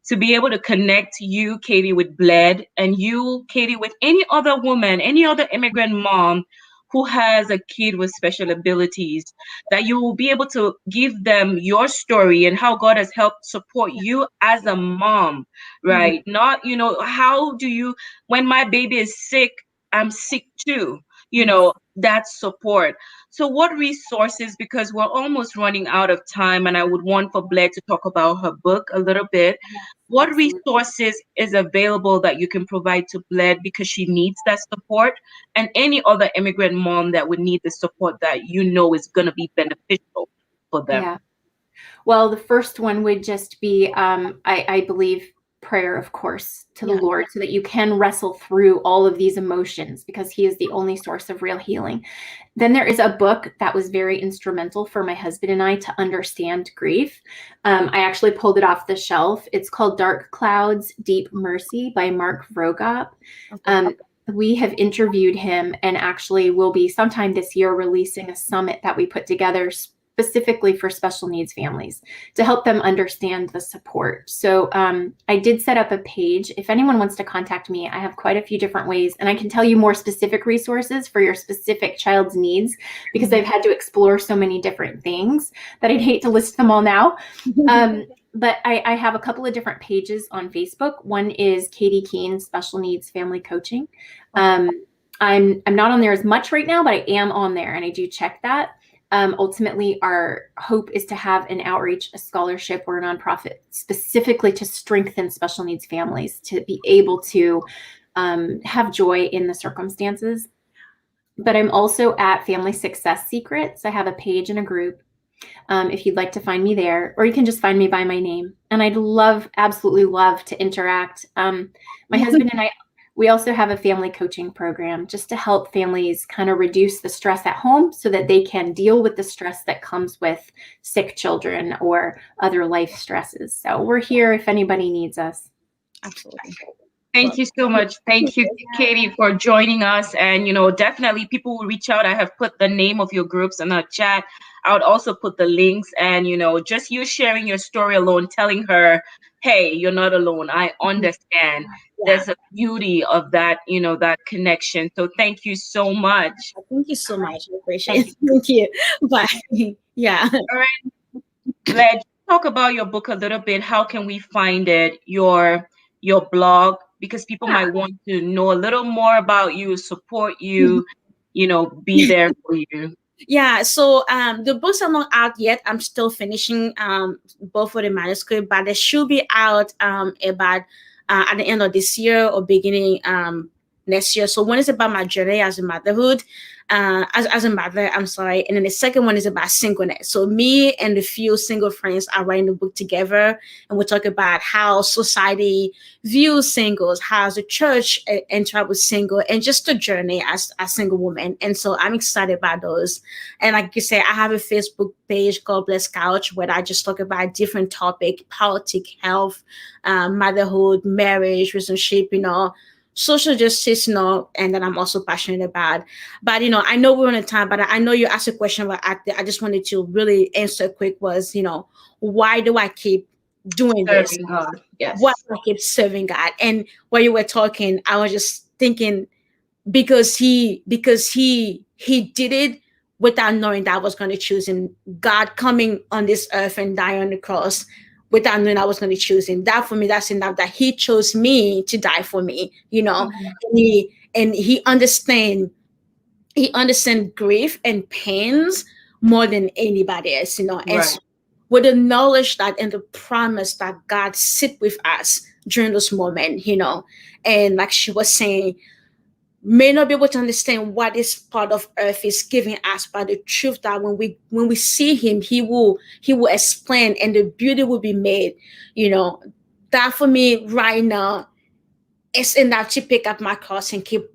To be able to connect you, Katie, with Bled, and you, Katie, with any other woman, any other immigrant mom who has a kid with special abilities, that you will be able to give them your story and how God has helped support you as a mom, right? Not, you know, how do you, when my baby is sick, I'm sick too, you know, that support. So what resources, because we're almost running out of time and I would want for Bled to talk about her book a little bit. What resources is available that you can provide to Bled because she needs that support, and any other immigrant mom that would need the support that you know is going to be beneficial for them? Yeah. Well, the first one would just be, I believe, prayer, of course, to the Lord, so that you can wrestle through all of these emotions, because he is the only source of real healing. Then there is a book that was very instrumental for my husband and I to understand grief. I actually pulled it off the shelf. It's called Dark Clouds, Deep Mercy by Mark Vrogop. We have interviewed him and actually will be sometime this year releasing a summit that we put together specifically for special needs families to help them understand the support. So I did set up a page. If anyone wants to contact me, I have quite a few different ways, and I can tell you more specific resources for your specific child's needs, because I've had to explore so many different things that I'd hate to list them all now. But I have a couple of different pages on Facebook. One is Katie Keene Special Needs Family Coaching. I'm not on there as much right now, but I am on there and I do check that. Ultimately, our hope is to have an outreach, a scholarship, or a nonprofit specifically to strengthen special needs families to be able to have joy in the circumstances. but I'm also at Family Success Secrets. I have a page and a group. If you'd like to find me there, or you can just find me by my name. And I'd absolutely love to interact. My husband and I, we also have a family coaching program just to help families kind of reduce the stress at home so that they can deal with the stress that comes with sick children or other life stresses. So we're here if anybody needs us. Absolutely. Thank you so much. Thank you, Katie, for joining us. And, definitely people will reach out. I have put the name of your groups in the chat. I would also put the links. And, just you sharing your story alone, telling her, hey, you're not alone. I understand. Yeah. There's a beauty of that, that connection. So thank you so much. Thank you so much. I appreciate it. Thank you. Bye. Yeah. All right. Bled, talk about your book a little bit. How can we find it? Your blog, because people might want to know a little more about you, support you, be there for you. Yeah, so the books are not out yet. I'm still finishing both of the manuscript, but they should be out about at the end of this year or beginning next year. So one is about my journey as a motherhood, as a mother, I'm sorry. And then the second one is about singleness. So me and a few single friends are writing the book together, and we talk about how society views singles, how the church interact with single, and just the journey as a single woman. And so I'm excited about those. And like you say, I have a Facebook page called Bled Couch where I just talk about different topics: politics, health, motherhood, marriage, relationship, social justice, and that I'm also passionate about. But, I know we're on a time, but I know you asked a question about acting. I just wanted to really answer quick was, why do I keep doing this? Serving God. Yes. Why do I keep serving God? And while you were talking, I was just thinking, because he did it without knowing that I was going to choose him. God coming on this earth and die on the cross without knowing I was going to choose him. That for me, that's enough that he chose me to die for me, Mm-hmm. and he understand grief and pains more than anybody else, And Right. so with the knowledge that and the promise that God sit with us during this moment, and like she was saying, may not be able to understand what this part of earth is giving us, but the truth that when we see him, he will explain, and the beauty will be made. That for me right now is enough to pick up my cross and keep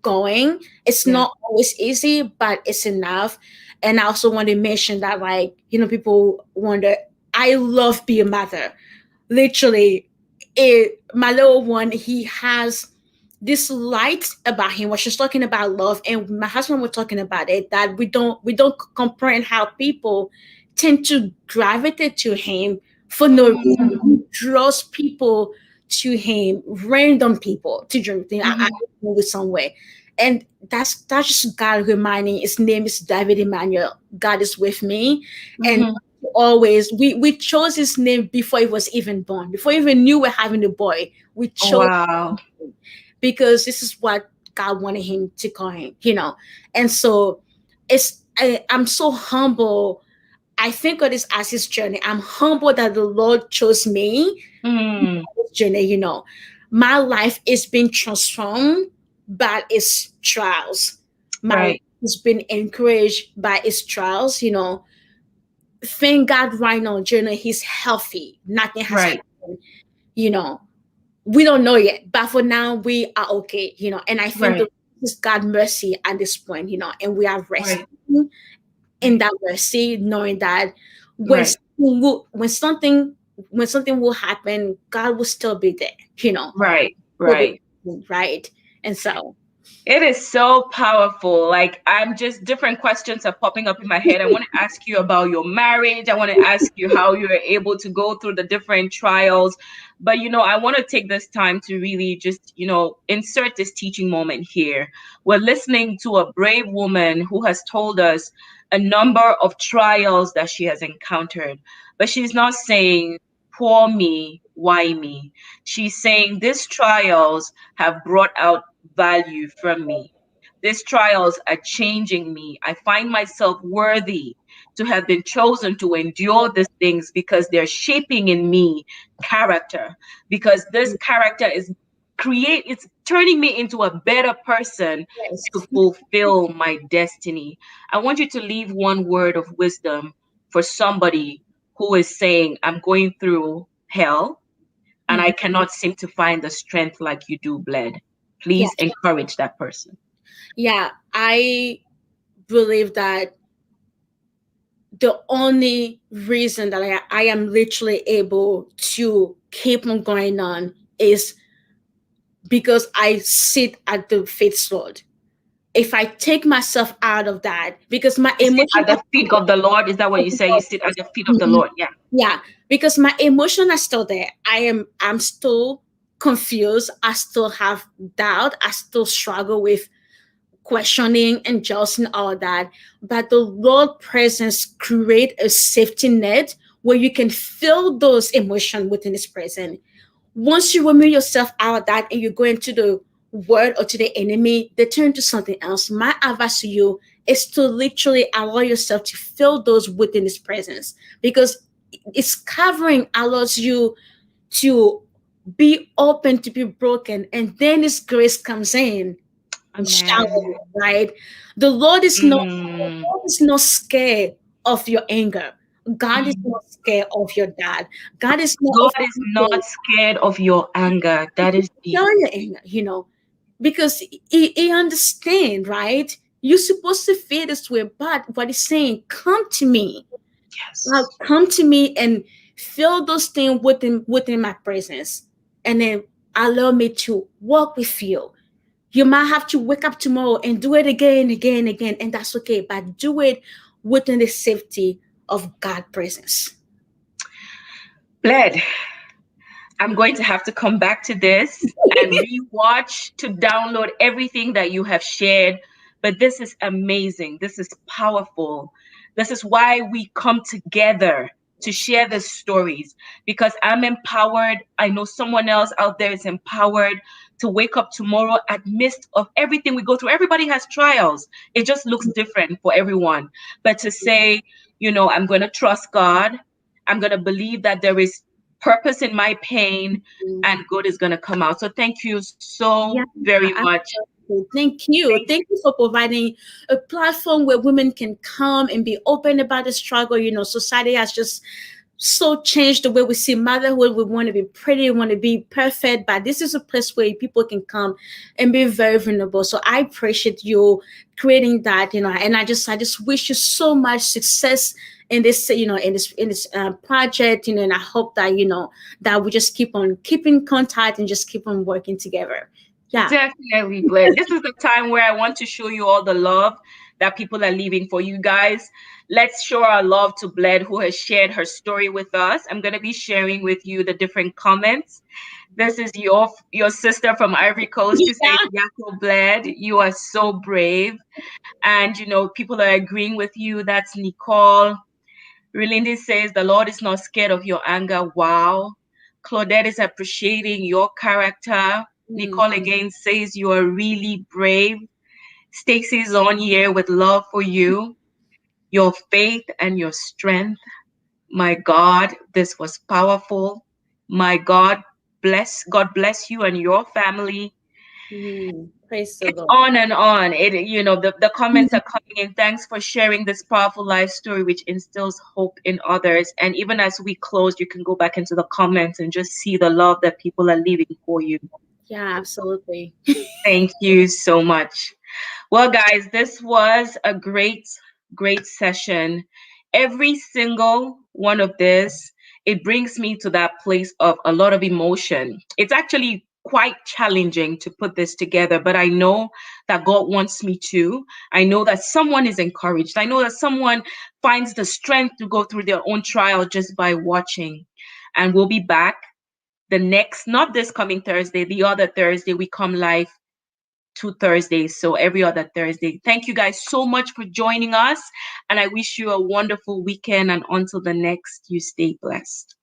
going. It's not always easy, but it's enough. And I also want to mention that, like, people wonder, I love being a mother. Literally, my little one, he has this light about him. When she's talking about love, and my husband was talking about it, that we don't comprehend how people tend to gravitate to him for no reason. He draws people to him, random people to drink. I know it some way. And that's just God reminding. His name is David Emmanuel. God is with me, and always we chose his name before he was even born, before he even knew we're having a boy. We chose. Wow. Because this is what God wanted him to call him, And so I'm so humble. I think of this as his journey. I'm humble that the Lord chose me. This journey, My life is being transformed by his trials. My life has been encouraged by his trials, Thank God right now, journey, he's healthy. Nothing has happened, We don't know yet, but for now we are okay, And I think that this is God's mercy at this point, and we are resting in that mercy, knowing that when something will happen, God will still be there, Right. Right. And so It is so powerful. Like, I'm just different questions are popping up in my head. I want to ask you about your marriage. I want to ask you how you were able to go through the different trials. But, I want to take this time to really just, insert this teaching moment here. We're listening to a brave woman who has told us a number of trials that she has encountered. But she's not saying, poor me, why me? She's saying these trials have brought out value from me. These trials are changing me. I find myself worthy to have been chosen to endure these things because they're shaping in me character, because this character is it's turning me into a better person to Yes. fulfill my destiny. I want you to leave one word of wisdom for somebody who is saying, I'm going through hell and I Mhm. cannot seem to find the strength like you do, Bled. Yeah. Please encourage that person. Yeah. I believe that the only reason that I am literally able to keep on going on is because I sit at the feet sword. If I take myself out of that, because my You sit emotion at the feet of the Lord. Is that what you say? You sit at the feet of the Mhm. Lord. Yeah. Yeah, because my emotion are still there. I'm still confused. I still have doubt. I still struggle with questioning and just and all that. But the Lord presence create a safety net where you can feel those emotions within His presence. Once you remove yourself out of that and you go into the word or to the enemy, they turn to something else. My advice to you is to literally allow yourself to feel those within His presence, because it's covering allows you to be open to be broken, and then His grace comes in and shower Amen. you, right? The Lord is not the Mm. Lord is not scared of your anger. God is Mm. not scared of your dad. God is not God is offended. not scared of your anger. That is deep. Tell your anger, because he understand, right? You're supposed to feel this way, but what he's saying, come to me. Like, Yes. come to me and feel those things within my presence. And then allow me to walk with you. You might have to wake up tomorrow and do it again, again, again, and that's okay. But do it within the safety of God presence. Bled, I'm going to have to come back to this and rewatch to download everything that you have shared. But this is amazing. This is powerful. This is why we come together to share the stories, because I'm empowered. I know someone else out there is empowered to wake up tomorrow at midst of everything we go through. Everybody has trials. It just looks different for everyone. But to say, I'm going to trust God. I'm going to believe that there is purpose in my pain and good is going to come out. So thank you so Yeah, very much. absolutely. Thank you. Thank Thank you for providing a platform where women can come and be open about the struggle. Society has just so changed the way we see motherhood. We want to be pretty, we want to be perfect, but this is a place where people can come and be very vulnerable. So I appreciate you creating that, and I just wish you so much success in this, project, and I hope that that we just keep on keeping contact and just keep on working together. Yeah. Definitely, Bled. This is the time where I want to show you all the love that people are leaving for you guys. Let's show our love to Bled, who has shared her story with us. I'm going to be sharing with you the different comments. This is your sister from Ivory Coast. She says, Yeah. Yako Bled, you are so brave. And, people are agreeing with you. That's Nicole. Relindi says, the Lord is not scared of your anger. Wow. Claudette is appreciating your character. Mm. Nicole again says, you are really brave. Stacy's on here with love for you, your faith and your strength. My God, this was powerful. My God bless you and your family. Praise the It's Lord. on and on. The comments are coming in. Thanks for sharing this powerful life story, which instills hope in others. And even as we close, you can go back into the comments and just see the love that people are leaving for you. Yeah, absolutely. Thank you so much. Well, guys, this was a great, great session. Every single one of this, it brings me to that place of a lot of emotion. It's actually quite challenging to put this together, but I know that God wants me to. I know that someone is encouraged. I know that someone finds the strength to go through their own trial just by watching. And we'll be back not this coming Thursday, the other Thursday, we come live 2 Thursdays, so every other Thursday. Thank you guys so much for joining us, and I wish you a wonderful weekend. And until the next, you stay blessed.